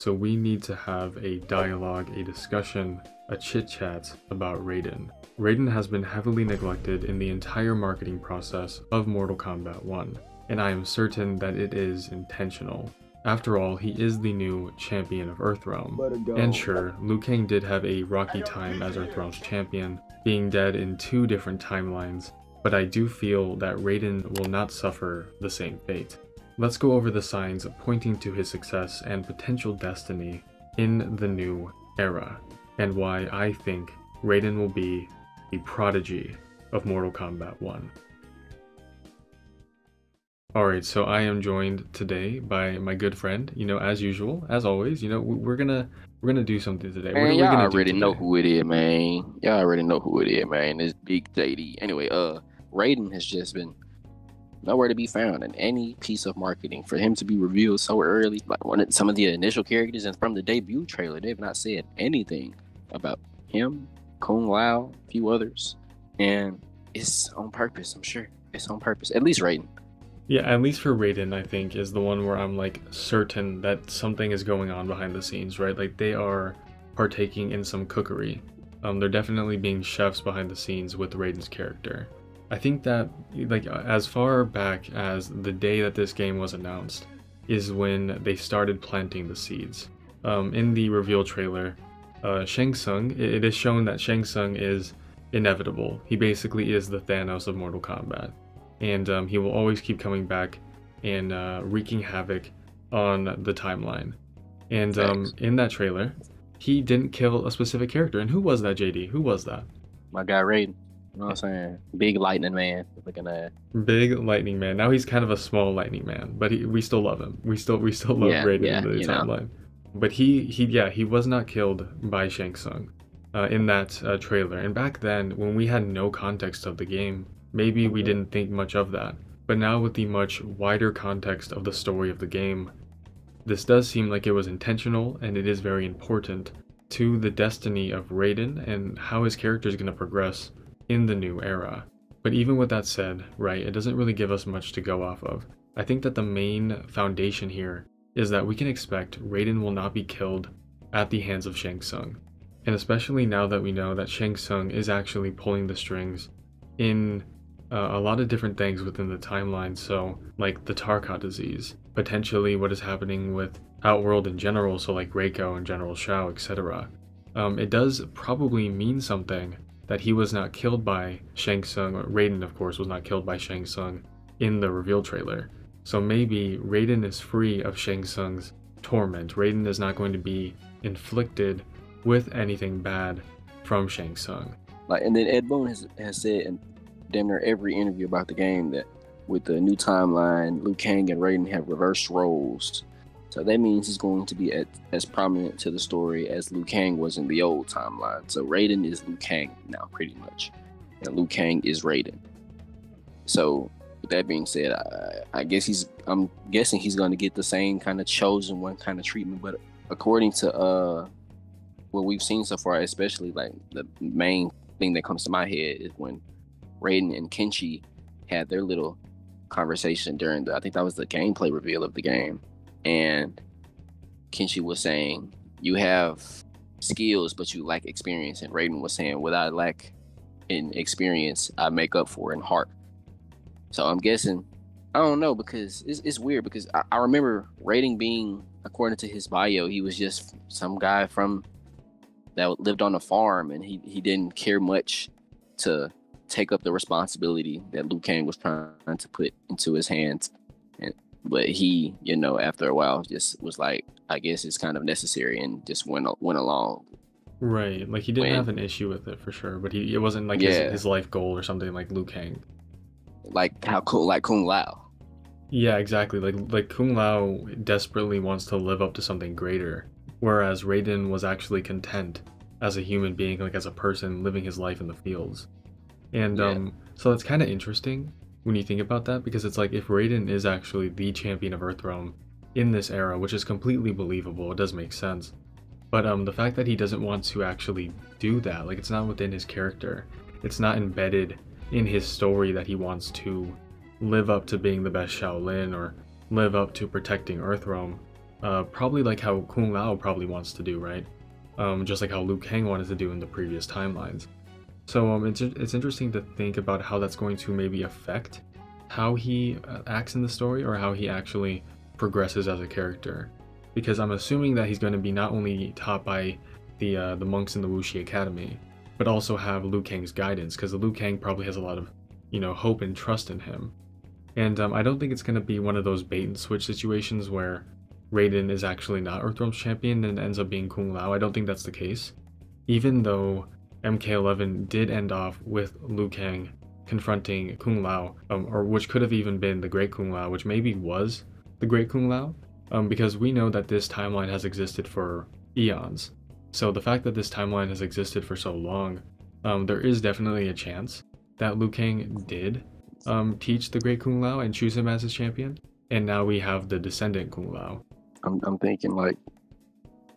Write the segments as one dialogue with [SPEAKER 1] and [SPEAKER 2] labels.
[SPEAKER 1] So we need to have a dialogue, a discussion, a chit-chat about Raiden. Raiden has been heavily neglected in the entire marketing process of Mortal Kombat 1, and I am certain that it is intentional. After all, he is the new champion of Earthrealm. And sure, Liu Kang did have a rocky time as Earthrealm's champion, being dead in 2 different timelines, but I do feel that Raiden will not suffer the same fate. Let's go over the signs pointing to his success and potential destiny in the new era, and why I think Raiden will be the prodigy of Mortal Kombat 1. Alright, so I am joined today by my good friend, as usual, as always, we're gonna do something today.
[SPEAKER 2] Man,
[SPEAKER 1] What are we
[SPEAKER 2] y'all
[SPEAKER 1] gonna do
[SPEAKER 2] already know
[SPEAKER 1] today?
[SPEAKER 2] who it is, man. Y'all already know who it is, man. It's Big JD. Anyway, Raiden has just been nowhere to be found in any piece of marketing. For him to be revealed so early, like some of the initial characters and from the debut trailer, they've not said anything about him, Kung Lao, a few others. And it's on purpose, I'm sure. It's on purpose. At least Raiden.
[SPEAKER 1] Yeah, at least for Raiden, I think, is the one where I'm like certain that something is going on behind the scenes, right? Like they are partaking in some cookery. They're definitely being chefs behind the scenes with Raiden's character. I think that, like, as far back as the day that this game was announced is when they started planting the seeds. In the reveal trailer, Shang Tsung, it is shown that Shang Tsung is inevitable. He basically is the Thanos of Mortal Kombat. And he will always keep coming back and wreaking havoc on the timeline. And in that trailer, he didn't kill a specific character. And who was that, JD? Who was that?
[SPEAKER 2] My guy Raiden. You know what I'm saying? Big lightning man. Looking at
[SPEAKER 1] Big Lightning Man. Now he's kind of a small Lightning Man, but we still love him. We still love Raiden in the timeline. But he was not killed by Shang Tsung in that trailer. And back then, when we had no context of the game, maybe we didn't think much of that. But now with the much wider context of the story of the game, this does seem like it was intentional, and it is very important to the destiny of Raiden and how his character is going to progress in the new era. But even with that said, right, it doesn't really give us much to go off of. I think that the main foundation here is that we can expect Raiden will not be killed at the hands of Shang Tsung. And especially now that we know that Shang Tsung is actually pulling the strings in a lot of different things within the timeline, so like the Tarkat disease, potentially what is happening with Outworld in general, so like Reiko and General Shao, etc. It does probably mean something that he was not killed by Shang Tsung, or Raiden of course was not killed by Shang Tsung in the reveal trailer. So maybe Raiden is free of Shang Tsung's torment. Raiden is not going to be inflicted with anything bad from Shang Tsung.
[SPEAKER 2] Like, and then Ed Boon has said in damn near every interview about the game that with the new timeline, Liu Kang and Raiden have reversed roles. So that means he's going to be as prominent to the story as Liu Kang was in the old timeline. So Raiden is Liu Kang now, pretty much. And Liu Kang is Raiden. So with that being said, I'm guessing he's going to get the same kind of chosen one kind of treatment. But according to what we've seen so far, especially like the main thing that comes to my head is when Raiden and Kenshi had their little conversation during I think that was the gameplay reveal of the game. And Kenshi was saying, you have skills, but you lack experience. And Raiden was saying, what I lack in experience, I make up for in heart. So I'm guessing, I don't know, because it's weird, because I remember Raiden being, according to his bio, he was just some guy that lived on a farm, and he didn't care much to take up the responsibility that Liu Kang was trying to put into his hands. But he, after a while just was like, I guess it's kind of necessary, and just went along.
[SPEAKER 1] Right, like he didn't have an issue with it for sure, but it wasn't like his life goal or something like Liu Kang.
[SPEAKER 2] Like how cool, like Kung Lao.
[SPEAKER 1] Yeah, exactly. Like Kung Lao desperately wants to live up to something greater, whereas Raiden was actually content as a human being, like as a person living his life in the fields. And so it's kind of interesting when you think about that, because it's like if Raiden is actually the champion of Earthrealm in this era, which is completely believable, it does make sense. But the fact that he doesn't want to actually do that, like it's not within his character, it's not embedded in his story that he wants to live up to being the best Shaolin or live up to protecting Earthrealm. probably like how Kung Lao probably wants to do, right? Just like how Liu Kang wanted to do in the previous timelines. So it's interesting to think about how that's going to maybe affect how he acts in the story, or how he actually progresses as a character. Because I'm assuming that he's going to be not only taught by the monks in the Wuxi Academy, but also have Liu Kang's guidance, because Liu Kang probably has a lot of, you know, hope and trust in him. And I don't think it's going to be one of those bait and switch situations where Raiden is actually not Earthrealm's champion and ends up being Kung Lao. I don't think that's the case. Even though MK11 did end off with Liu Kang confronting Kung Lao, or which could have even been the Great Kung Lao, which maybe was the Great Kung Lao, because we know that this timeline has existed for eons. So the fact that this timeline has existed for so long, there is definitely a chance that Liu Kang did teach the Great Kung Lao and choose him as his champion, and now we have the descendant Kung Lao.
[SPEAKER 2] I'm thinking like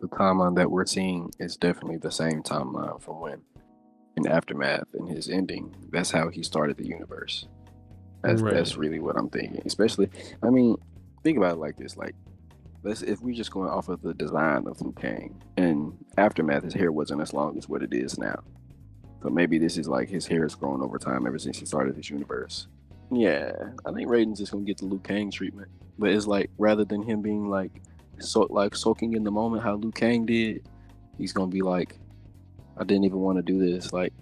[SPEAKER 2] the timeline that we're seeing is definitely the same timeline from when in Aftermath and his ending. That's how he started the universe. That's really what I'm thinking. Especially, I mean, think about it like this: like, if we're just going off of the design of Liu Kang, and Aftermath, his hair wasn't as long as what it is now. So maybe this is like his hair has grown over time ever since he started this universe. Yeah, I think Raiden's just gonna get the Liu Kang treatment, but it's like rather than him being like soaking in the moment how Liu Kang did, he's gonna be like, I didn't even want to do this. Like,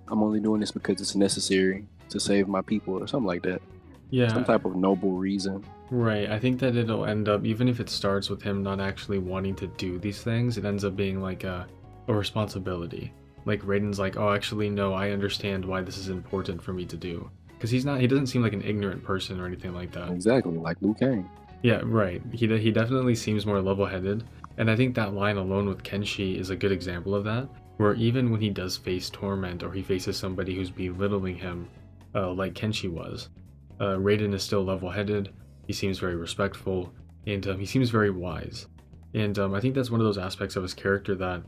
[SPEAKER 2] I'm only doing this because it's necessary to save my people or something like that.
[SPEAKER 1] Yeah.
[SPEAKER 2] Some type of noble reason.
[SPEAKER 1] Right. I think that it'll end up, even if it starts with him not actually wanting to do these things, it ends up being like a responsibility. Like Raiden's like, oh, actually, no, I understand why this is important for me to do. Because he doesn't seem like an ignorant person or anything like that.
[SPEAKER 2] Exactly, like Liu Kang.
[SPEAKER 1] Yeah, right. He definitely seems more level-headed. And I think that line alone with Kenshi is a good example of that, where even when he does face torment or he faces somebody who's belittling him, like Kenshi was, Raiden is still level-headed, he seems very respectful, and he seems very wise. And I think that's one of those aspects of his character that,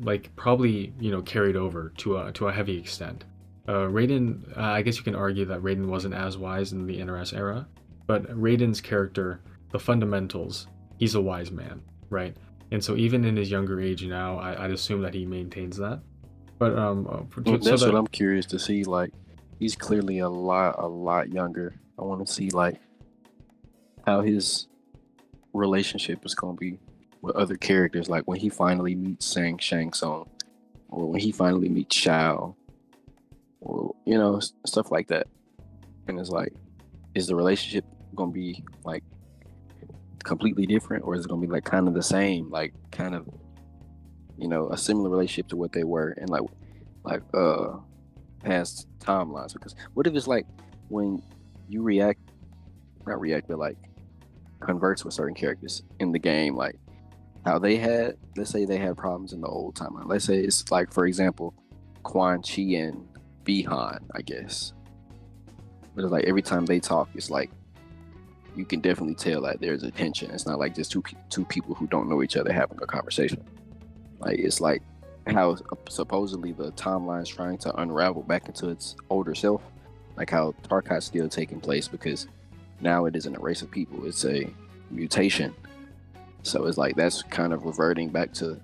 [SPEAKER 1] like, probably, you know, carried over to a heavy extent. Raiden, I guess you can argue that Raiden wasn't as wise in the NRS era, but Raiden's character, the fundamentals, he's a wise man, right? And so even in his younger age now, I'd assume that he maintains that. But
[SPEAKER 2] that's what I'm curious to see. Like, he's clearly a lot younger. I want to see like how his relationship is gonna be with other characters. Like when he finally meets Shang Tsung, or when he finally meets Shao, or you know, stuff like that. And it's like, is the relationship gonna be like completely different, or is it gonna be like kind of the same, like kind of, you know, a similar relationship to what they were in like past timelines? Because what if it's like when you not react, but like converts with certain characters in the game, like how they had, let's say they had problems in the old timeline. Let's say it's like, for example, Quan Chi and Bihan, I guess. But it's like every time they talk, it's like you can definitely tell that there's a tension. It's not like just two people who don't know each other having a conversation. Like it's like how supposedly the timeline's trying to unravel back into its older self, like how Tarkat's still taking place because now it isn't a race of people, it's a mutation. So it's like that's kind of reverting back to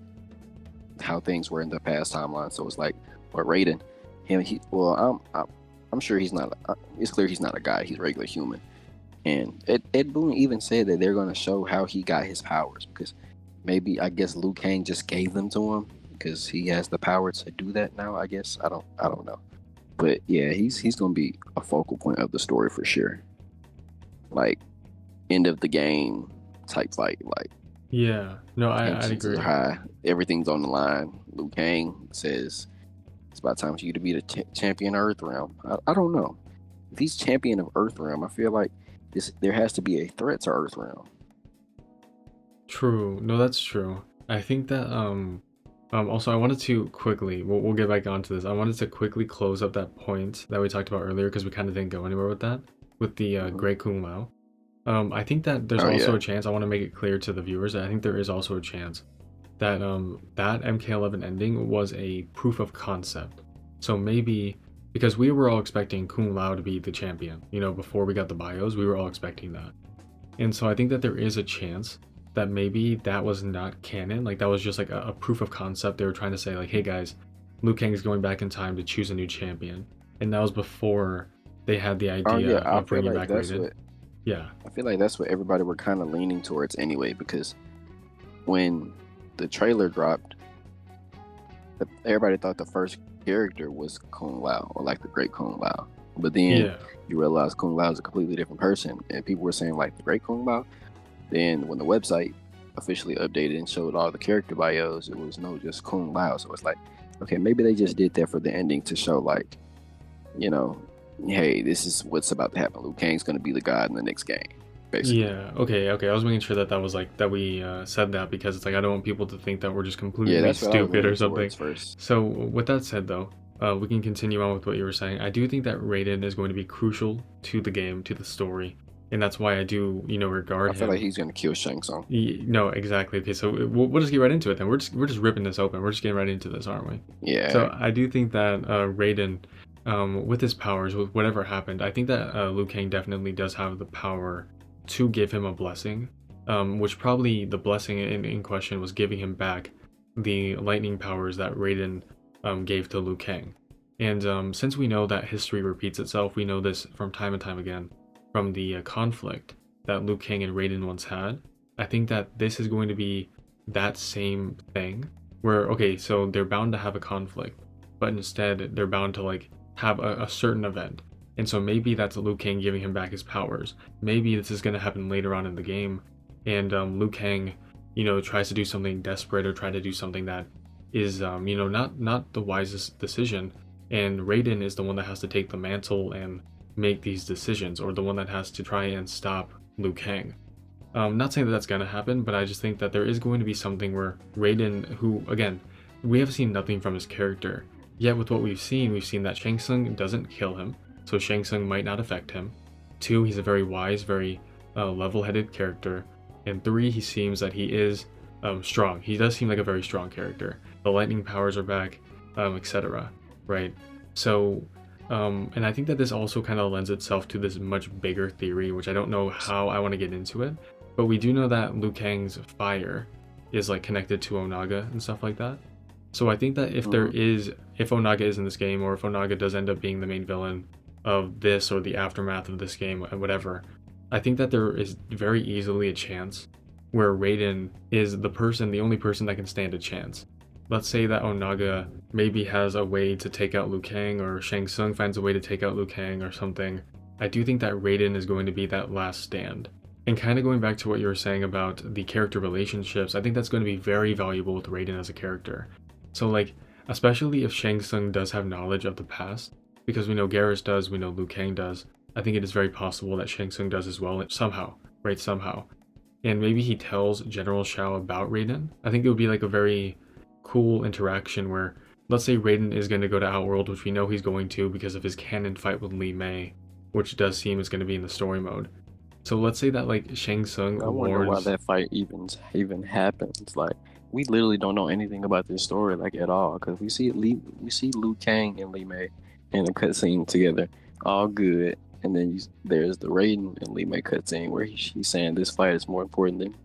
[SPEAKER 2] how things were in the past timeline. So it's like, or Raiden, I'm sure he's not. It's clear he's not a guy. He's a regular human. And Ed Boon even said that they're going to show how he got his powers, because maybe, I guess, Liu Kang just gave them to him because he has the power to do that now. I guess I don't know, but yeah, he's going to be a focal point of the story for sure. Like end of the game type fight. Like
[SPEAKER 1] yeah, no, I agree.
[SPEAKER 2] High, everything's on the line. Liu Kang says it's about time for you to be the champion of Earthrealm. I don't know if he's champion of Earthrealm. I feel like there has to be a threat to Earthrealm.
[SPEAKER 1] True. No, that's true. I think that also I wanted to quickly, we'll get back onto this. I wanted to quickly close up that point that we talked about earlier, because we kind of didn't go anywhere with that, with the Great Kung Lao. I think that there's also a chance, I want to make it clear to the viewers, that I think there is also a chance that that MK11 ending was a proof of concept. So maybe, because we were all expecting Kung Lao to be the champion, you know, before we got the bios, we were all expecting that. And so I think that there is a chance that maybe that was not canon. Like that was just like a proof of concept. They were trying to say like, hey guys, Liu Kang is going back in time to choose a new champion. And that was before they had the idea of bringing back Raiden. Yeah.
[SPEAKER 2] I feel like that's what everybody were kind of leaning towards anyway, because when the trailer dropped, everybody thought the first character was Kung Lao, or like the Great Kung Lao. But then you realize Kung Lao is a completely different person, and people were saying like the Great Kung Lao. Then when the website officially updated and showed all the character bios, it was no, just Kung Lao. So it's like, okay, maybe they just did that for the ending to show like, you know, hey, this is what's about to happen. Liu Kang's going to be the god in the next game, basically.
[SPEAKER 1] Yeah, okay. I was making sure that was like, that we said that, because it's like, I don't want people to think that we're just completely stupid or something. So with that said though, we can continue on with what you were saying. I do think that Raiden is going to be crucial to the game, to the story. And that's why I do, regard him.
[SPEAKER 2] I feel like he's going to kill Shang Tsung.
[SPEAKER 1] No, exactly. Okay, so we'll just get right into it then. We're just ripping this open. We're just getting right into this, aren't we?
[SPEAKER 2] Yeah.
[SPEAKER 1] So I do think that Raiden, with his powers, with whatever happened, I think that Liu Kang definitely does have the power to give him a blessing, which probably the blessing in question was giving him back the lightning powers that Raiden gave to Liu Kang. And since we know that history repeats itself, we know this from time and time again, from the conflict that Liu Kang and Raiden once had, I think that this is going to be that same thing where, okay, so they're bound to have a conflict, but instead they're bound to like have a certain event. And so maybe that's Liu Kang giving him back his powers. Maybe this is going to happen later on in the game, and Liu Kang, tries to do something desperate or try to do something that is, not the wisest decision, and Raiden is the one that has to take the mantle and make these decisions, or the one that has to try and stop Liu Kang. Not saying that that's going to happen, but I just think that there is going to be something where Raiden, who, again, we have seen nothing from his character, yet with what we've seen that Shang Tsung doesn't kill him, so Shang Tsung might not affect him. 2, he's a very wise, very level-headed character. And 3, he seems that he is strong. He does seem like a very strong character. The lightning powers are back, etc. Right? So, and I think that this also kind of lends itself to this much bigger theory, which I don't know how I want to get into it, but we do know that Liu Kang's fire is like connected to Onaga and stuff like that. So I think that if Onaga is in this game, or if Onaga does end up being the main villain of this or the aftermath of this game and whatever, I think that there is very easily a chance where Raiden is the only person that can stand a chance. Let's say that Onaga maybe has a way to take out Liu Kang, or Shang Tsung finds a way to take out Liu Kang or something. I do think that Raiden is going to be that last stand. And kind of going back to what you were saying about the character relationships, I think that's going to be very valuable with Raiden as a character. So like, especially if Shang Tsung does have knowledge of the past, because we know Garrus does, we know Liu Kang does, I think it is very possible that Shang Tsung does as well, somehow, right, somehow. And maybe he tells General Shao about Raiden. I think it would be like a very cool interaction where, let's say Raiden is going to go to Outworld, which we know he's going to because of his canon fight with Li Mei, which does seem is going to be in the story mode. So let's say that like Shang Tsung
[SPEAKER 2] I wonder why that fight even happens. Like, we literally don't know anything about this story like at all, because we see Liu Kang and Li Mei in a cutscene together, all good, and then there's the Raiden and Li Mei cutscene where she's saying this fight is more important than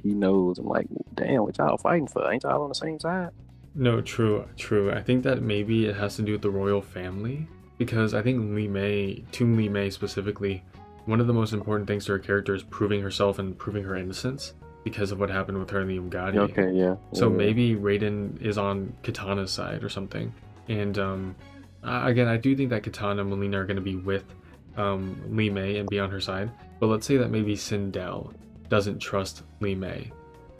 [SPEAKER 2] he knows. I'm like, damn, what y'all fighting for? Ain't y'all on the same side?
[SPEAKER 1] No, true. I think that maybe it has to do with the royal family, because I think Li Mei specifically, one of the most important things to her character is proving herself and proving her innocence because of what happened with her in the Umgadi.
[SPEAKER 2] Okay, yeah.
[SPEAKER 1] So maybe Raiden is on Kitana's side or something. And again, I do think that Kitana and Mileena are going to be with Li Mei and be on her side. But let's say that maybe Sindel doesn't trust Li Mei,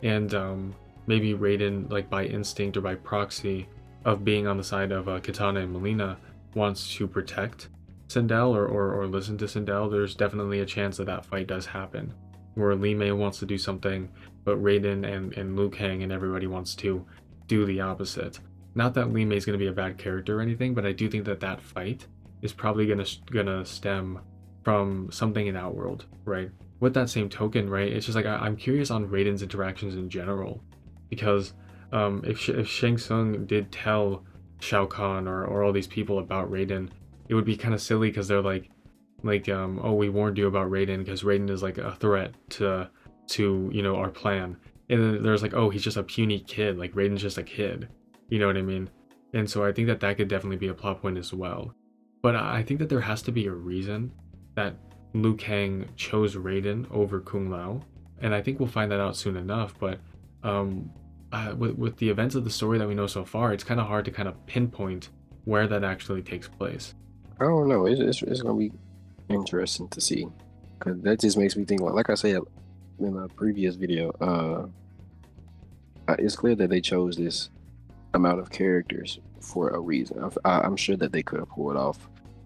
[SPEAKER 1] and maybe Raiden, like by instinct or by proxy of being on the side of Kitana and Mileena, wants to protect Sindel or listen to Sindel. There's definitely a chance that that fight does happen, where Li Mei wants to do something, but Raiden and Liu Kang and everybody wants to do the opposite. Not that Li Mei is going to be a bad character or anything, but I do think that that fight is probably gonna stem from something in Outworld, right? With that same token, right, it's just like I'm curious on Raiden's interactions in general, because if Shang Tsung did tell Shao Kahn or all these people about Raiden, it would be kind of silly, because they're like, like, oh, we warned you about Raiden because Raiden is like a threat to you know, our plan. And then there's like, oh, he's just a puny kid, like Raiden's just a kid, you know what I mean? And so I think that that could definitely be a plot point as well. But I think that there has to be a reason that Liu Kang chose Raiden over Kung Lao, and I think we'll find that out soon enough. But with the events of the story that we know so far, it's kind of hard to kind of pinpoint where that actually takes place.
[SPEAKER 2] I don't know. It's gonna be interesting to see, because that just makes me think. Like I said in a previous video, it's clear that they chose this amount of characters for a reason. I'm sure that they could have pulled off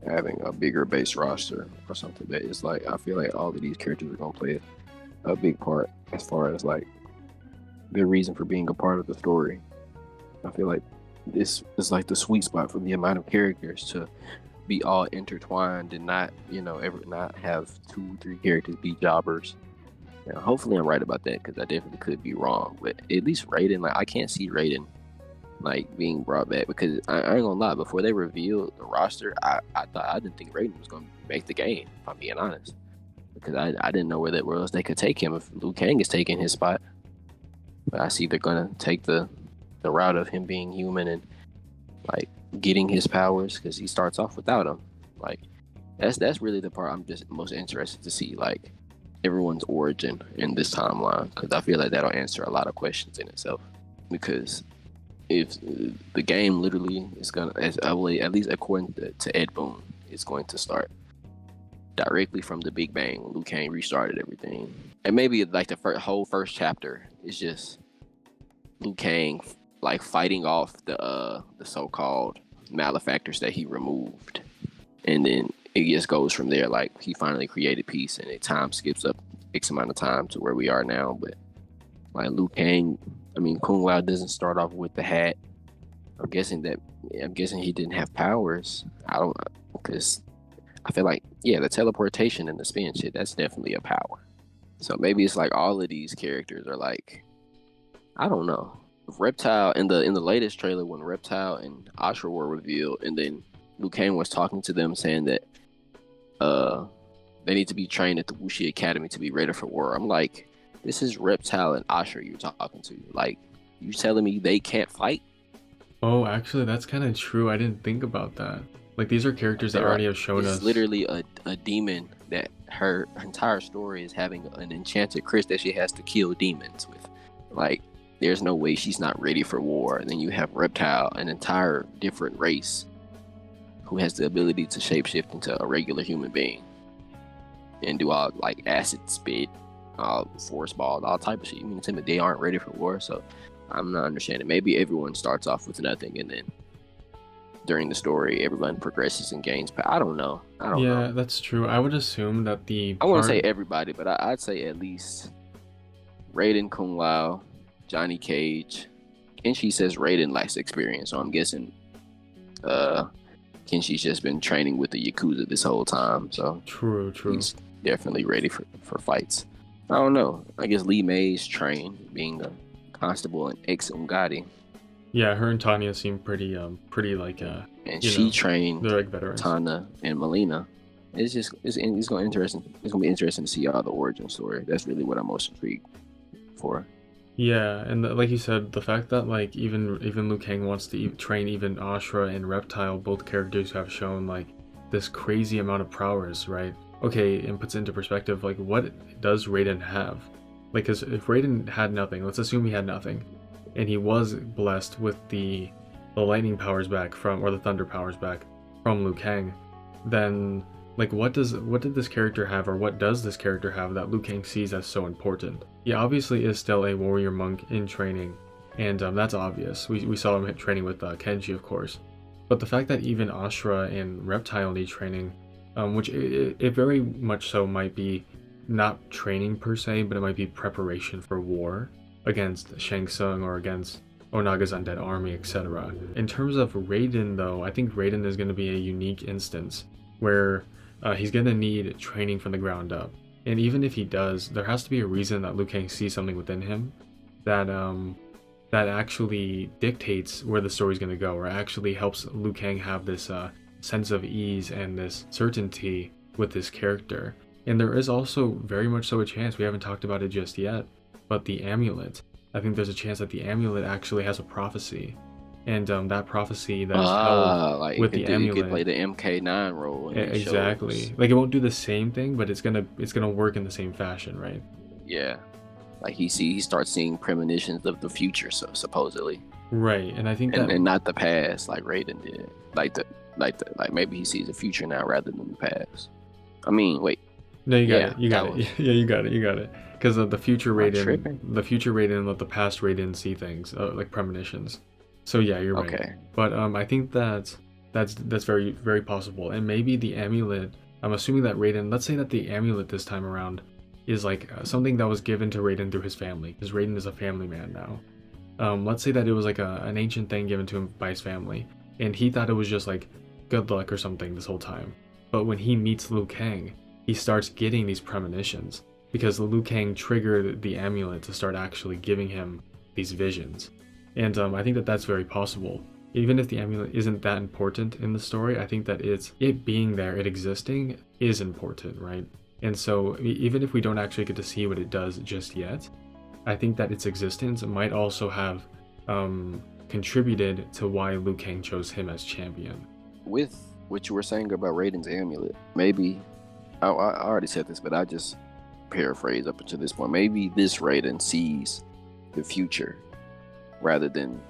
[SPEAKER 2] having a bigger base roster or something. That is like, I feel like all of these characters are gonna play a big part as far as like their reason for being a part of the story. I feel like this is like the sweet spot for the amount of characters to be all intertwined and not, you know, ever not have 2-3 characters be jobbers. Now, hopefully I'm right about that, because I definitely could be wrong. But at least Raiden, like, I can't see Raiden like being brought back, because I ain't gonna lie, before they revealed the roster, I didn't think Raiden was gonna make the game, if I'm being honest, because I didn't know where else they could take him if Liu Kang is taking his spot. But I see they're gonna take the route of him being human and like getting his powers, because he starts off without them. Like, that's really the part I'm just most interested to see, like everyone's origin in this timeline, because I feel like that'll answer a lot of questions in itself. Because if the game literally is gonna, at least according to Ed Boon, it's going to start directly from the Big Bang. Liu Kang restarted everything, and maybe like the whole first chapter is just Liu Kang like fighting off the so-called malefactors that he removed, and then it just goes from there. Like, he finally created peace, and it time skips up X amount of time to where we are now. But like Liu Kang, I mean, Kung Lao doesn't start off with the hat. I'm guessing he didn't have powers. I don't, because I feel like, yeah, the teleportation and the spin shit, that's definitely a power. So maybe it's like all of these characters are like, I don't know. Reptile in the latest trailer, when Reptile and Ashura were revealed, and then Liu Kang was talking to them saying that they need to be trained at the Wuxi Academy to be ready for war. I'm like, this is Reptile and Ashura you're talking to. Like, you telling me they can't fight?
[SPEAKER 1] Oh, actually, that's kind of true. I didn't think about that. Like, these are characters that already have shown us.
[SPEAKER 2] It's literally a demon that her entire story is having an enchanted Chris that she has to kill demons with. Like, there's no way she's not ready for war. And then you have Reptile, an entire different race, who has the ability to shapeshift into a regular human being and do all like acid spit, force ball, all type of shit. You mean to tell me they aren't ready for war? So I'm not understanding. Maybe everyone starts off with nothing, and then during the story, everyone progresses and gains power. I don't know.
[SPEAKER 1] Yeah, that's true. I would assume that
[SPEAKER 2] I wouldn't say everybody, but I'd say at least Raiden, Kung Lao, Johnny Cage. Kenshi says Raiden lacks experience, so I'm guessing Kenshi's just been training with the Yakuza this whole time. So
[SPEAKER 1] true.
[SPEAKER 2] He's definitely ready for fights. I don't know. I guess Lee May's trained, being a constable in ex Ungadi.
[SPEAKER 1] Yeah, her and Tanya seem pretty like
[SPEAKER 2] and she trained
[SPEAKER 1] they're like veterans.
[SPEAKER 2] Tana and Melina. It's going to be interesting to see all the origin story. That's really what I'm most intrigued for.
[SPEAKER 1] Yeah, and like you said, the fact that like even Liu Kang wants to train even Ashura and Reptile, both characters who have shown like this crazy amount of prowess, right? Okay, and puts into perspective, like, what does Raiden have? Like, because if Raiden had nothing, let's assume he had nothing, and he was blessed with the lightning powers back from, or the thunder powers back from Liu Kang, then like what did this character have, or what does this character have that Liu Kang sees as so important? He obviously is still a warrior monk in training, and that's obvious. We saw him training with Kenji, of course. But the fact that even Ashura and Reptile need training, which it very much so might be not training per se, but it might be preparation for war against Shang Tsung or against Onaga's undead army, etc. In terms of Raiden, though, I think Raiden is going to be a unique instance where he's going to need training from the ground up. And even if he does, there has to be a reason that Liu Kang sees something within him that actually dictates where the story's going to go, or actually helps Liu Kang have this sense of ease and this certainty with this character. And there is also very much so a chance, we haven't talked about it just yet, but the amulet. I think there's a chance that the amulet actually has a prophecy. And that prophecy that is held
[SPEAKER 2] like
[SPEAKER 1] with the amulet.
[SPEAKER 2] You could play the MK9 role.
[SPEAKER 1] Exactly. Like, it won't do the same thing, but it's gonna work in the same fashion, right?
[SPEAKER 2] Yeah. Like he starts seeing premonitions of the future, so supposedly.
[SPEAKER 1] Right, and I think that,
[SPEAKER 2] and not the past, like Raiden did. Like maybe he sees the future now rather than the past. I mean, wait.
[SPEAKER 1] No, you got it. You got it. Yeah, you got it. Because the future Raiden let the past Raiden see things, like premonitions. So yeah, you're right.
[SPEAKER 2] Okay.
[SPEAKER 1] But I think that's very, very possible. And maybe the amulet, I'm assuming that Raiden, let's say that the amulet this time around is like something that was given to Raiden through his family, because Raiden is a family man now. Let's say that it was like an ancient thing given to him by his family, and he thought it was just like good luck or something this whole time. But when he meets Liu Kang, he starts getting these premonitions, because Liu Kang triggered the amulet to start actually giving him these visions. And I think that that's very possible. Even if the amulet isn't that important in the story, I think that it being there, it existing, is important, right? And so even if we don't actually get to see what it does just yet, I think that its existence might also have contributed to why Liu Kang chose him as champion.
[SPEAKER 2] With what you were saying about Raiden's amulet, maybe, I already said this, but I just paraphrase up until this point. Maybe this Raiden sees the future rather than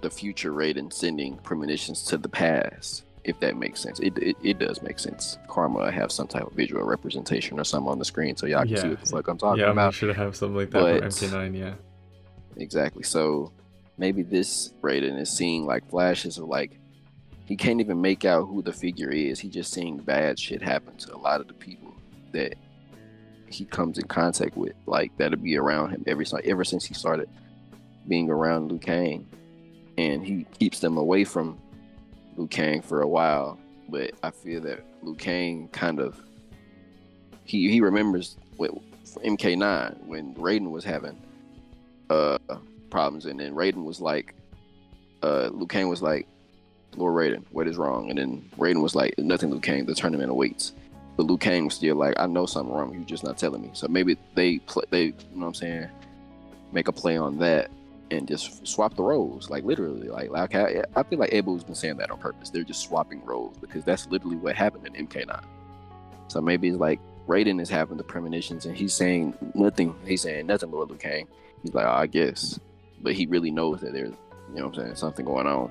[SPEAKER 2] the future Raiden sending premonitions to the past, if that makes sense. It does make sense. Karma have some type of visual representation or something on the screen so y'all can see what the fuck I'm talking about.
[SPEAKER 1] Yeah, I'm sure to have something like that for MK9, yeah.
[SPEAKER 2] Exactly. So maybe this Raiden is seeing like flashes of like, he can't even make out who the figure is. He just seeing bad shit happen to a lot of the people that he comes in contact with, like that'll be around him ever since he started being around Liu Kang. And he keeps them away from Liu Kang for a while, but I feel that Liu Kang kind of he remembers what MK9 when Raiden was having problems, and then Raiden was like Liu Kang was like, Lord Raiden, what is wrong? And then Raiden was like, nothing, Liu Kang, the tournament awaits. But Liu Kang was still like, I know something wrong, you're just not telling me. So maybe they you know what I'm saying, make a play on that and just swap the roles, like literally. Like I feel like Ebu's been saying that on purpose. They're just swapping roles because that's literally what happened in MK9. So maybe it's like Raiden is having the premonitions and he's saying nothing. He's saying nothing, Lord Liu Kang. He's like, oh, I guess, but he really knows that there's, you know what I'm saying, something going on.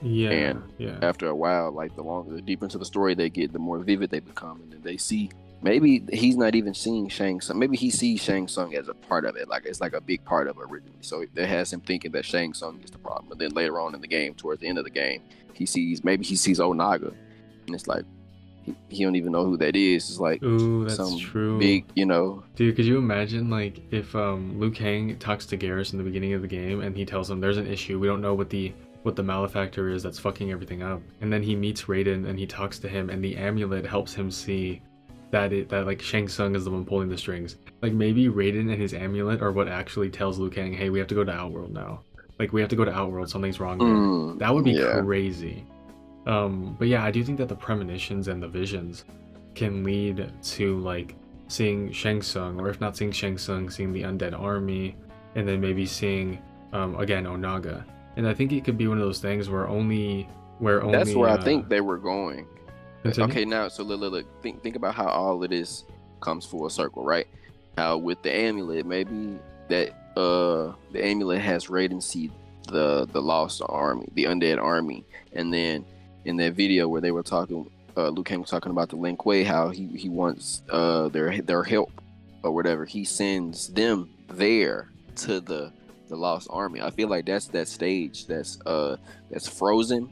[SPEAKER 1] Yeah.
[SPEAKER 2] And
[SPEAKER 1] yeah.
[SPEAKER 2] After a while, like the deeper into the story they get, the more vivid they become, and then they see. Maybe he's not even seeing Shang Tsung. Maybe he sees Shang Tsung as a part of it, like it's like a big part of it originally. So that has him thinking that Shang Tsung is the problem. But then later on in the game, towards the end of the game, he sees Onaga, and it's like he don't even know who that is. It's like,
[SPEAKER 1] ooh, that's
[SPEAKER 2] some
[SPEAKER 1] true.
[SPEAKER 2] Big, you know.
[SPEAKER 1] Dude, could you imagine like if Liu Kang talks to Garrus in the beginning of the game and he tells him there's an issue, we don't know what the malefactor is that's fucking everything up, and then he meets Raiden and he talks to him and the amulet helps him see that like Shang Tsung is the one pulling the strings. Like maybe Raiden and his amulet are what actually tells Liu Kang, hey, we have to go to Outworld now. Like we have to go to Outworld, something's wrong there. That would be crazy. But yeah, I do think that the premonitions and the visions can lead to like seeing Shang Tsung, or if not seeing Shang Tsung, seeing the undead army, and then maybe seeing again Onaga. And I think it could be one of those things where only that's where
[SPEAKER 2] I think they were going.
[SPEAKER 1] Continue?
[SPEAKER 2] Okay, now so look, think about how all of this comes full circle, right? How with the amulet, maybe that the amulet has Raiden see the lost army, the undead army, and then in that video where they were talking, Liu Kang was talking about the Lin Kuei, how he wants their help or whatever. He sends them there to the lost army. I feel like that's that stage that's frozen.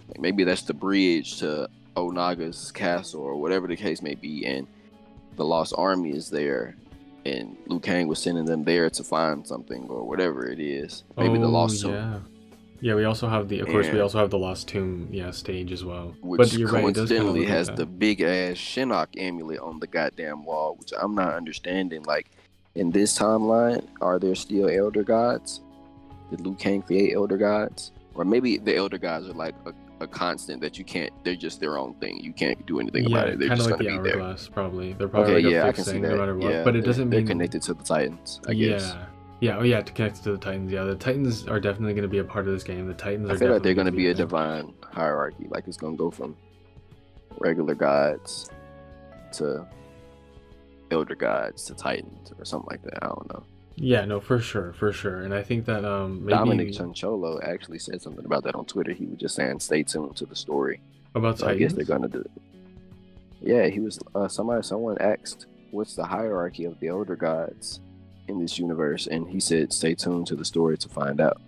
[SPEAKER 2] Like maybe that's the bridge to Onaga's castle or whatever the case may be, and the lost army is there, and Liu Kang was sending them there to find something or whatever it is. Maybe the lost tomb.
[SPEAKER 1] Yeah, we also have we also have the lost tomb stage as well.
[SPEAKER 2] Which
[SPEAKER 1] but you're
[SPEAKER 2] coincidentally
[SPEAKER 1] right,
[SPEAKER 2] has the big ass Shinnok amulet on the goddamn wall, which I'm not understanding. Like, in this timeline, are there still elder gods? Did Liu Kang create elder gods? Or maybe the elder gods are like a constant that you can't. They're just their own thing. You can't do anything about it. They're
[SPEAKER 1] kind of
[SPEAKER 2] just
[SPEAKER 1] like
[SPEAKER 2] going
[SPEAKER 1] the
[SPEAKER 2] to be there.
[SPEAKER 1] hourglass, probably. They're probably like a fixed thing no matter what.
[SPEAKER 2] Yeah,
[SPEAKER 1] but it doesn't mean
[SPEAKER 2] they're connected to the Titans, I guess.
[SPEAKER 1] Yeah, oh yeah, to connect to the Titans. Yeah, the Titans are definitely going to be a part of this game. The Titans
[SPEAKER 2] I feel like they're going to be a divine hierarchy. Like it's going to go from regular gods to elder gods to Titans or something like that. I don't know.
[SPEAKER 1] Yeah, no, for sure. And I think that maybe
[SPEAKER 2] Dominic Chancholo actually said something about that on Twitter. He was just saying, "Stay tuned to the story."
[SPEAKER 1] About Titans.
[SPEAKER 2] I guess they're going to do it. Yeah, he was. Someone asked, "What's the hierarchy of the elder gods in this universe?" And he said, "Stay tuned to the story to find out."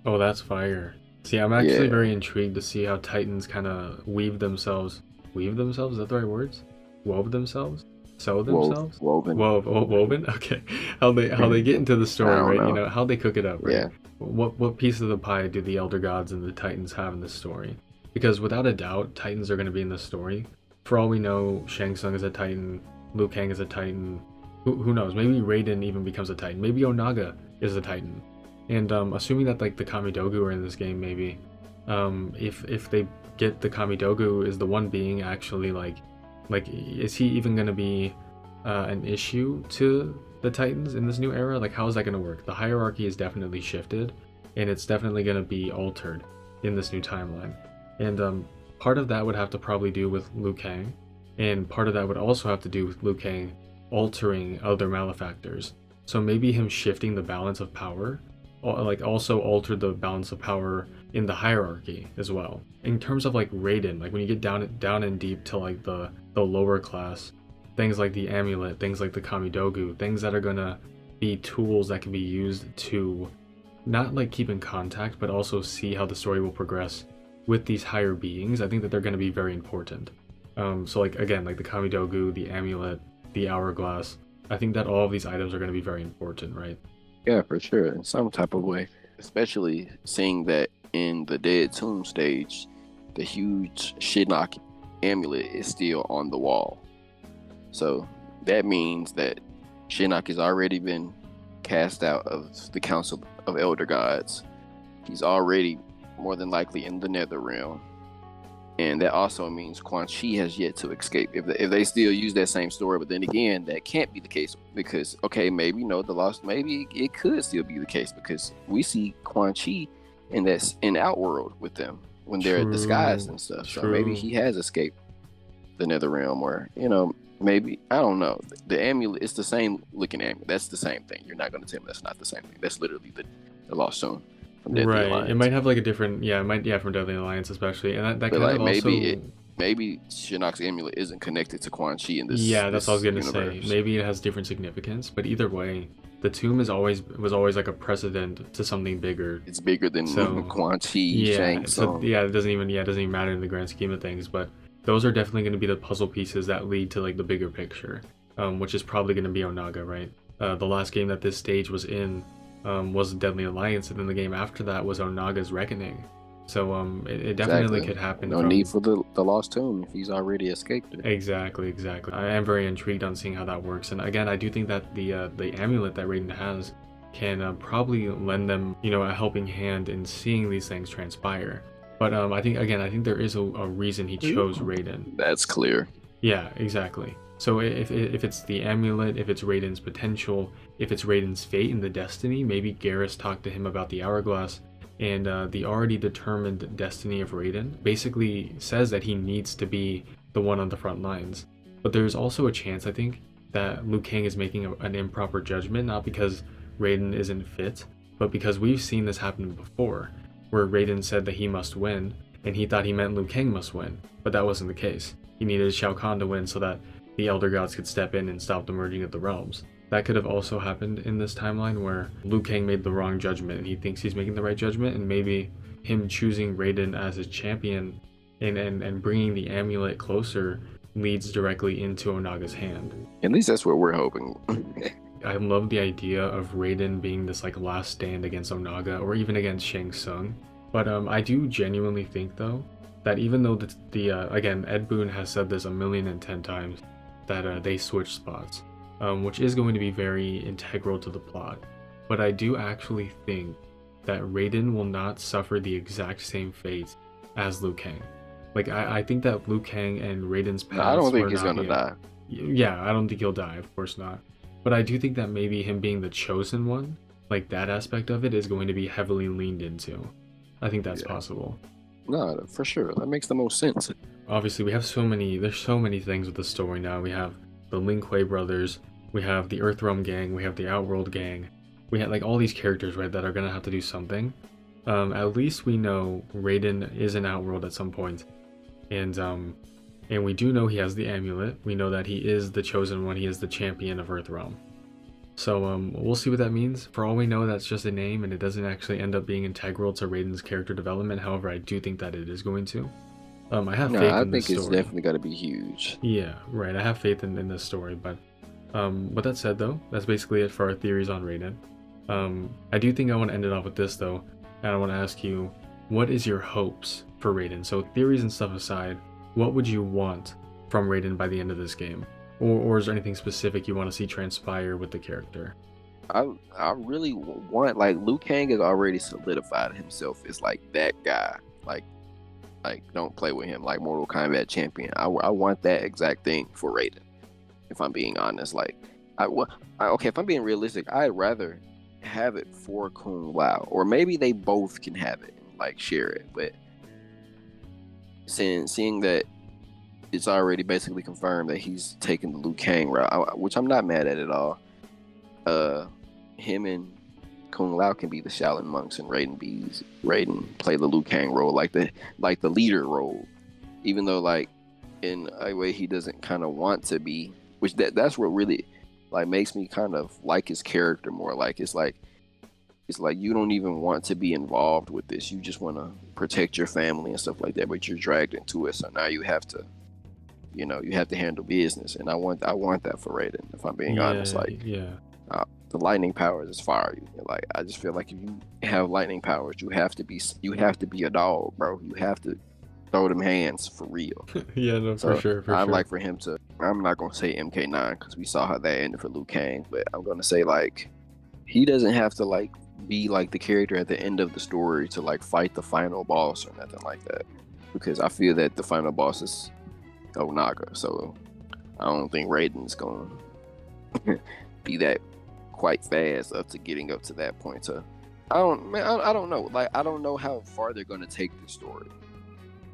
[SPEAKER 1] Oh, that's fire. See, I'm actually very intrigued to see how Titans kind of weave themselves. Weave themselves? Is that the right words? Wove themselves? Sew themselves?
[SPEAKER 2] Woven.
[SPEAKER 1] Okay. How they get into the story, right?
[SPEAKER 2] Know.
[SPEAKER 1] You know, how they cook it up, right?
[SPEAKER 2] Yeah.
[SPEAKER 1] What piece of the pie do the elder gods and the Titans have in this story? Because without a doubt, Titans are going to be in this story. For all we know, Shang Tsung is a Titan, Liu Kang is a Titan. Who knows? Maybe Raiden even becomes a Titan. Maybe Onaga is a Titan. And assuming that like the Kamidogu are in this game, maybe if they get the Kamidogu is the one being actually like is he even going to be an issue to the Titans in this new era? Like how is that going to work? The hierarchy is definitely shifted, and it's definitely going to be altered in this new timeline. And part of that would have to probably do with Liu Kang, and part of that would also have to do with Liu Kang altering other malefactors. So maybe him shifting the balance of power like also altered the balance of power in the hierarchy as well. In terms of like Raiden, like when you get down and deep to like the lower class, things like the amulet, things like the Kamidogu, things that are gonna be tools that can be used to not like keep in contact, but also see how the story will progress with these higher beings. I think that they're gonna be very important. So like again, like the Kamidogu, the amulet, the hourglass, I think that all of these items are gonna be very important, right?
[SPEAKER 2] Yeah, for sure, in some type of way. Especially seeing that in the Dead Tomb stage, the huge Shinnok amulet is still on the wall. So that means that Shinnok has already been cast out of the Council of Elder Gods. He's already more than likely in the Nether Realm. And that also means Quan Chi has yet to escape. If they still use that same story, but then again, that can't be the case because, okay, maybe maybe it could still be the case because we see Quan Chi in Outworld with them when they're disguised and stuff. So maybe he has escaped the Nether Realm, or maybe, I don't know. The amulet, it's the same looking amulet. That's the same thing. You're not going to tell me that's not the same thing. That's literally the Lost Stone.
[SPEAKER 1] Right, Alliance. It might have like a different, from Deadly Alliance especially, and that kind
[SPEAKER 2] like
[SPEAKER 1] of also
[SPEAKER 2] maybe Shinnok's amulet isn't connected to Quan Chi in this.
[SPEAKER 1] Yeah, that's what I was gonna
[SPEAKER 2] universe.
[SPEAKER 1] say. Maybe it has different significance, but either way, the tomb was always like a precedent to something bigger.
[SPEAKER 2] It's bigger than Quan Chi, Shang Tsung.
[SPEAKER 1] It doesn't even matter in the grand scheme of things. But those are definitely going to be the puzzle pieces that lead to like the bigger picture, which is probably going to be Onaga, right? The last game that this stage was in. Was Deadly Alliance, and then the game after that was Onaga's Reckoning. So it definitely could happen.
[SPEAKER 2] No need for the Lost Tomb if he's already escaped it.
[SPEAKER 1] Exactly. I am very intrigued on seeing how that works, and again, I do think that the amulet that Raiden has can probably lend them, a helping hand in seeing these things transpire. But I think there is a reason he chose Raiden.
[SPEAKER 2] That's clear.
[SPEAKER 1] Yeah, exactly. So if it's the amulet, if it's Raiden's potential, if it's Raiden's fate and the destiny, maybe Garrus talked to him about the hourglass, and the already determined destiny of Raiden basically says that he needs to be the one on the front lines. But there's also a chance, I think, that Liu Kang is making an improper judgment, not because Raiden isn't fit, but because we've seen this happen before, where Raiden said that he must win, and he thought he meant Liu Kang must win, but that wasn't the case. He needed Shao Kahn to win so that the Elder Gods could step in and stop the merging of the realms. That could have also happened in this timeline where Liu Kang made the wrong judgment and he thinks he's making the right judgment, and maybe him choosing Raiden as his champion and bringing the amulet closer leads directly into Onaga's hand.
[SPEAKER 2] At least that's what we're hoping.
[SPEAKER 1] I love the idea of Raiden being this like last stand against Onaga or even against Shang Tsung. But I do genuinely think though that even though again, Ed Boon has said this 1,010 times, that they switch spots, which is going to be very integral to the plot. But I do actually think that Raiden will not suffer the exact same fate as Liu Kang. Like I think that Liu Kang and Raiden's
[SPEAKER 2] No, I don't
[SPEAKER 1] paths
[SPEAKER 2] think
[SPEAKER 1] were
[SPEAKER 2] he's
[SPEAKER 1] not
[SPEAKER 2] gonna die.
[SPEAKER 1] Yeah, I don't think he'll die, of course not. But I do think that maybe him being the chosen one, like that aspect of it, is going to be heavily leaned into. I think that's possible.
[SPEAKER 2] No, for sure. That makes the most sense.
[SPEAKER 1] Obviously, we have there's so many things with the story now. We have the Lin Kuei brothers, we have the Earthrealm gang, we have the Outworld gang. We have like all these characters, right, that are gonna have to do something. At least we know Raiden is in Outworld at some point. And we do know he has the amulet. We know that he is the chosen one. He is the champion of Earthrealm. So we'll see what that means. For all we know, that's just a name, and it doesn't actually end up being integral to Raiden's character development. However, I do think that it is going to. I have faith in this story.
[SPEAKER 2] I think it's definitely going to be huge.
[SPEAKER 1] Yeah, right. I have faith in this story. But with that said, though, that's basically it for our theories on Raiden. I do think I want to end it off with this, though. And I want to ask you, what is your hopes for Raiden? So theories and stuff aside, what would you want from Raiden by the end of this game? Or is there anything specific you want to see transpire with the character?
[SPEAKER 2] I really want, like, Liu Kang has already solidified himself as like that guy. Like don't play with him, like Mortal Kombat champion. I want that exact thing for Raiden. If I'm being honest, like okay, if I'm being realistic, I'd rather have it for Kung Lao, or maybe they both can have it, like share it. But seeing that it's already basically confirmed that he's taking the Liu Kang route, which I'm not mad at all. Him and Kung Lao can be the Shaolin monks, and Raiden play the Liu Kang role, like the leader role, even though like in a way he doesn't kind of want to be, which that's what really like makes me kind of like his character more. Like it's like you don't even want to be involved with this. You just want to protect your family and stuff like that, but you're dragged into it. So now you have to, you have to handle business. And I want that for Raiden, if I'm being honest. Like, the lightning powers is fire. Like, I just feel like if you have lightning powers, you have to be a dog, bro. You have to throw them hands for real.
[SPEAKER 1] Yeah, no, for sure.
[SPEAKER 2] I'd like for him to. I'm not gonna say MK9 because we saw how that ended for Liu Kang, but I'm gonna say like he doesn't have to like be like the character at the end of the story to like fight the final boss or nothing like that, because I feel that the final boss is Onaga, so I don't think Raiden's gonna be that quite fast up to getting up to that point. So I don't know. Like, I don't know how far they're gonna take this story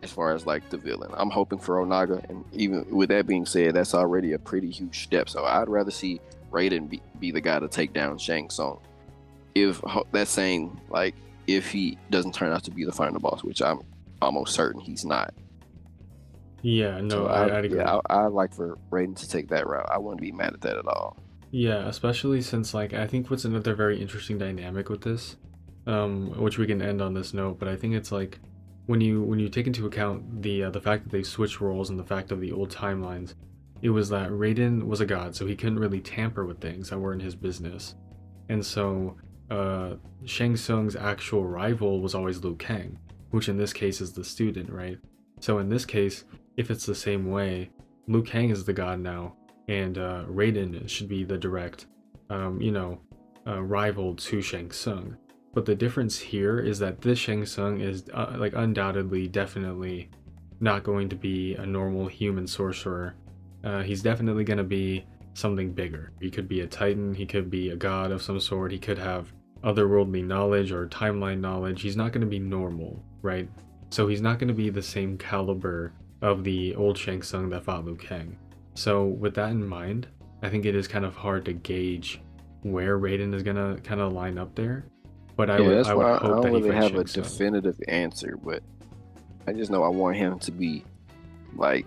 [SPEAKER 2] as far as like the villain. I'm hoping for Onaga, and even with that being said, that's already a pretty huge step. So I'd rather see Raiden be the guy to take down Shang Tsung. If that's saying like if he doesn't turn out to be the final boss, which I'm almost certain he's not.
[SPEAKER 1] Yeah, no,
[SPEAKER 2] so
[SPEAKER 1] I'd agree.
[SPEAKER 2] I'd like for Raiden to take that route. I wouldn't be mad at that at all.
[SPEAKER 1] Yeah, especially since like I think what's another very interesting dynamic with this, which we can end on this note, but I think it's like when you take into account the fact that they switched roles and the fact of the old timelines, it was that Raiden was a god, so he couldn't really tamper with things that weren't his business, and so Shang Tsung's actual rival was always Liu Kang, which in this case is the student, right? So in this case, if it's the same way, Liu Kang is the god now, and Raiden should be the direct, rival to Shang Tsung. But the difference here is that this Shang Tsung is like undoubtedly, definitely not going to be a normal human sorcerer. He's definitely going to be something bigger. He could be a titan, he could be a god of some sort, he could have otherworldly knowledge or timeline knowledge. He's not going to be normal, right? So he's not going to be the same caliber of the old Shang Tsung that fought Liu Kang. So with that in mind, I think it is kind of hard to gauge where Raiden is going to kind of line up there. But I would hope that he
[SPEAKER 2] don't really have a
[SPEAKER 1] Tsung.
[SPEAKER 2] definitive answer, but I just know I want him to be like,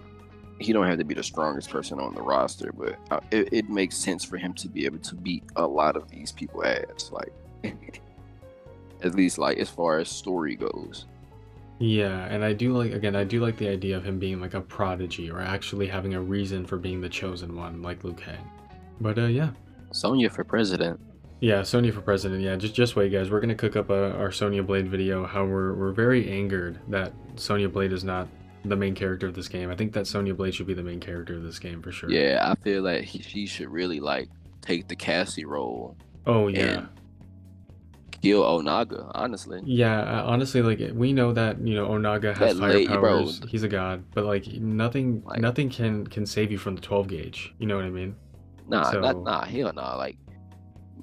[SPEAKER 2] he don't have to be the strongest person on the roster, but it makes sense for him to be able to beat a lot of these people ass, like at least like as far as story goes.
[SPEAKER 1] Yeah, and I do like the idea of him being like a prodigy or actually having a reason for being the chosen one, like Liu Kang. But yeah.
[SPEAKER 2] Sonya for president.
[SPEAKER 1] Yeah, Sonya for president. Yeah, just wait, guys. We're gonna cook up our Sonya Blade video. How we're very angered that Sonya Blade is not the main character of this game. I think that Sonya Blade should be the main character of this game for sure.
[SPEAKER 2] Yeah, I feel like she should really like take the Cassie role.
[SPEAKER 1] Oh yeah.
[SPEAKER 2] kill Onaga, honestly.
[SPEAKER 1] Yeah, honestly, like we know that Onaga has
[SPEAKER 2] That
[SPEAKER 1] fire
[SPEAKER 2] late, bro.
[SPEAKER 1] powers. He's a god, but like nothing,
[SPEAKER 2] Like,
[SPEAKER 1] nothing can save you from the 12 gauge. You know what I mean?
[SPEAKER 2] nah,
[SPEAKER 1] So
[SPEAKER 2] hell nah. Like,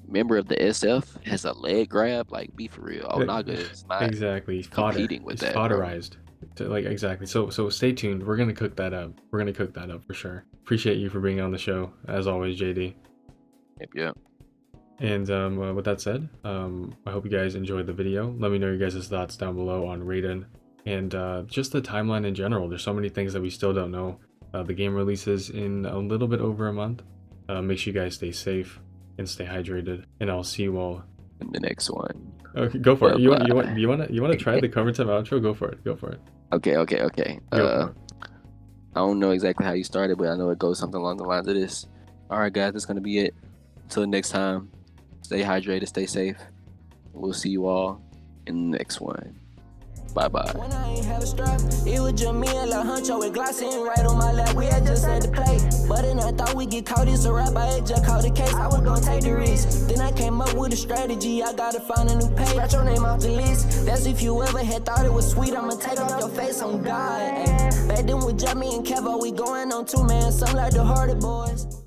[SPEAKER 2] member of the SF has a leg grab. Like, be for real. Onaga is not
[SPEAKER 1] exactly
[SPEAKER 2] competing with that, bro.
[SPEAKER 1] fodderized. Like exactly. So stay tuned. We're gonna cook that up. We're gonna cook that up for sure. Appreciate you for being on the show as always, JD.
[SPEAKER 2] Yep.
[SPEAKER 1] And with that said, I hope you guys enjoyed the video. Let me know your guys' thoughts down below on Raiden and just the timeline in general. There's so many things that we still don't know. The game releases in a little bit over a month. Make sure you guys stay safe and stay hydrated. And I'll see you all
[SPEAKER 2] in the next one.
[SPEAKER 1] Okay, go for it. You want to try the cover time outro? Go for it. Go for it.
[SPEAKER 2] Okay. I don't know exactly how you started, but I know it goes something along the lines of this. All right, guys, that's gonna be it. Until next time. Stay hydrated, stay safe. We'll see you all in the next one. Bye-bye. When I ain't have a strap, it was just me and La Huncho with glass in right on my lap. We had just had to play, but then I thought we'd get caught. It's a rap, I had just caught the case. I was gonna take the risk. Then I came up with a strategy. I gotta find a new page. Scratch your name off the list. That's if you ever had thought it was sweet. I'ma take off your face on God. Back then with Jamie and Kevo, we going on 2 man. Some like the Hardy Boys.